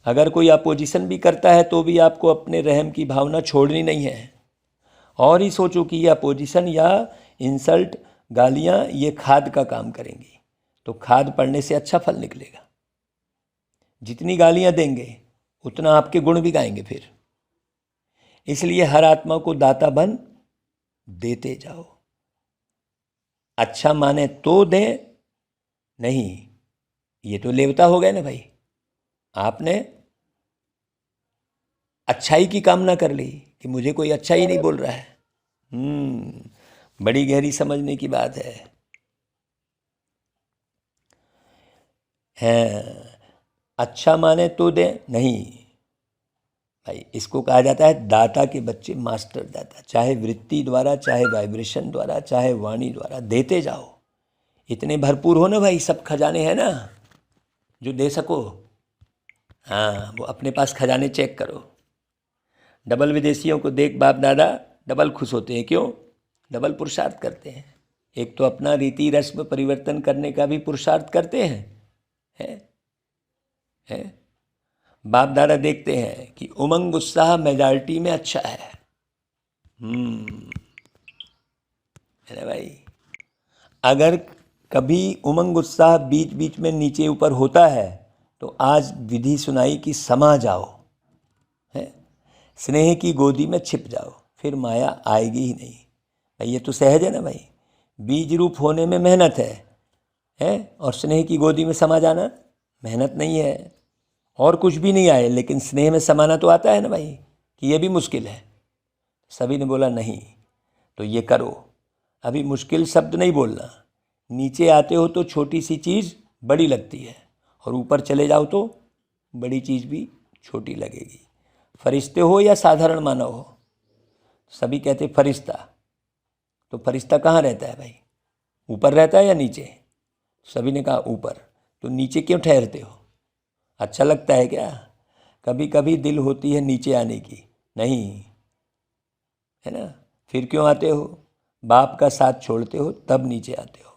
अगर कोई अपोजिशन भी करता है तो भी आपको अपने रहम की भावना छोड़नी नहीं है। और ही सोचो कि ये अपोजिशन या इंसल्ट, गालियाँ ये खाद का काम करेंगी, तो खाद पड़ने से अच्छा फल निकलेगा। जितनी गालियाँ देंगे उतना आपके गुण भी गाएंगे फिर। इसलिए हर आत्मा को दाता बन देते जाओ। अच्छा माने तो दे, नहीं ये तो लेवता हो गया ना भाई। आपने अच्छाई की कामना कर ली कि मुझे कोई अच्छा ही नहीं बोल रहा है। बड़ी गहरी समझने की बात है। अच्छा माने तो दे, नहीं भाई, इसको कहा जाता है दाता के बच्चे मास्टर दाता। चाहे वृत्ति द्वारा, चाहे वाइब्रेशन द्वारा, चाहे वाणी द्वारा देते जाओ। इतने भरपूर हो ना भाई, सब खजाने हैं ना जो दे सको। हाँ, वो अपने पास खजाने चेक करो। डबल विदेशियों को देख बाप दादा डबल खुश होते हैं। क्यों? डबल पुरुषार्थ करते हैं। एक तो अपना रीति रस्म परिवर्तन करने का भी पुरुषार्थ करते हैं, है? बाप दादा देखते हैं कि उमंग उत्साह मेजॉरिटी में अच्छा है। है भाई। अगर कभी उमंग उत्साह बीच बीच में नीचे ऊपर होता है तो आज विधि सुनाई कि समा जाओ, है? स्नेह की गोदी में छिप जाओ, फिर माया आएगी ही नहीं भाई। ये तो सहज है ना भाई। बीज रूप होने में मेहनत है? और स्नेह की गोदी में समा जाना मेहनत नहीं है। और कुछ भी नहीं आए लेकिन स्नेह में समाना तो आता है ना भाई, कि ये भी मुश्किल है। सभी ने बोला नहीं, तो ये करो। अभी मुश्किल शब्द नहीं बोलना। नीचे आते हो तो छोटी सी चीज़ बड़ी लगती है, और ऊपर चले जाओ तो बड़ी चीज़ भी छोटी लगेगी। फरिश्ते हो या साधारण मानव हो, सभी कहते फरिश्ता। तो फरिश्ता कहाँ रहता है भाई? ऊपर रहता है या नीचे? सभी ने कहा ऊपर। तो नीचे क्यों ठहरते हो? अच्छा लगता है क्या? कभी कभी दिल होती है नीचे आने की, नहीं है ना? फिर क्यों आते हो? बाप का साथ छोड़ते हो तब नीचे आते हो।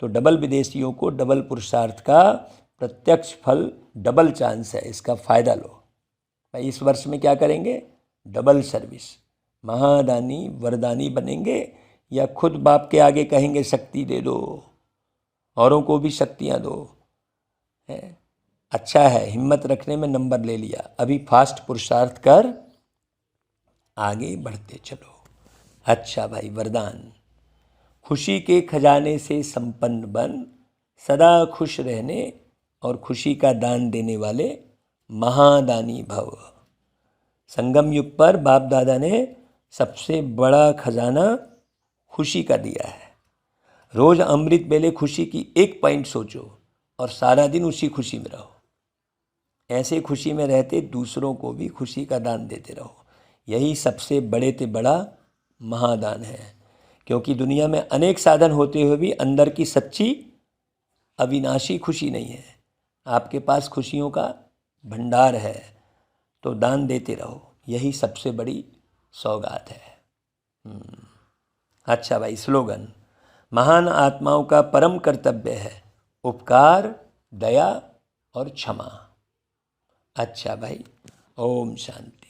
तो डबल विदेशियों को डबल पुरुषार्थ का प्रत्यक्ष फल, डबल चांस है, इसका फ़ायदा लो भाई। इस वर्ष में क्या करेंगे? डबल सर्विस, महादानी वरदानी बनेंगे, या खुद बाप के आगे कहेंगे शक्ति दे दो, औरों को भी शक्तियाँ दो, है? अच्छा है, हिम्मत रखने में नंबर ले लिया। अभी फास्ट पुरुषार्थ कर आगे बढ़ते चलो। अच्छा भाई, वरदान। खुशी के खजाने से संपन्न बन, सदा खुश रहने और खुशी का दान देने वाले महादानी भव। संगम युग पर बाप दादा ने सबसे बड़ा खजाना खुशी का दिया है। रोज अमृत बेले खुशी की एक पॉइंट सोचो और सारा दिन उसी खुशी में रहो। ऐसे खुशी में रहते दूसरों को भी खुशी का दान देते रहो। यही सबसे बड़े से बड़ा महादान है। क्योंकि दुनिया में अनेक साधन होते हुए भी अंदर की सच्ची अविनाशी खुशी नहीं है। आपके पास खुशियों का भंडार है, तो दान देते रहो। यही सबसे बड़ी सौगात है। अच्छा भाई, स्लोगन। महान आत्माओं का परम कर्तव्य है उपकार, दया और क्षमा। अच्छा भाई, ओम शांति।